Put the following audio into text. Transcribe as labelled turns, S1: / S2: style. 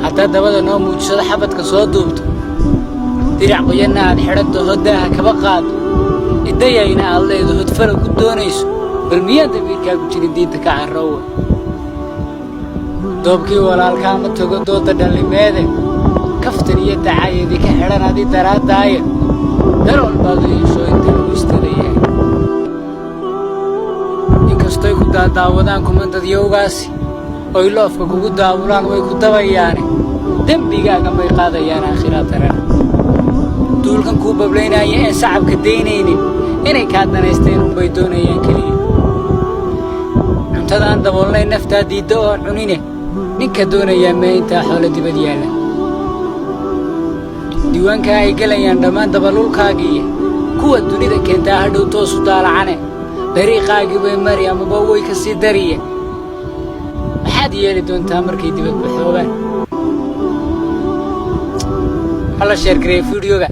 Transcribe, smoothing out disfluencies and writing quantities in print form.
S1: حتى دبدا نو موجسada xabadka soo duubto dirac qoyana aad xidhato hodaha kaba qaad idayayna aad leedahay hudfar ku doonayso bal miyada wiilka ku jirin diinta ka carrow doobkii walaalka ma tago dooda dhalimeede kaftan iyo dacaayadii ka xidhanadi daraadaaya darol baadii soo inta u istadeeyay inkastoo ku daawadaan kumandadiyowgaasi oo loofka kugu daabulaan way ku dabayaan dambigaaga may qaadayaan aakhirada duulkan ku bableynaya ee shacabka deynaynin inay ka danaysteen u bay doonayaan kaliya cuntadan daboolnay nafta diido oo cunine ninka doonaya ma inta xoolo dibad yaala diiwaanka ay galayaan dhamaan dabalulkaagiya kuwa dunida keenta hadhow toos u daalacane dariiqaagii way Maryam ba way ka sii dariye maxaad yeeli doontaa markay dibad baxoobaan hala share gareey fiidiyoga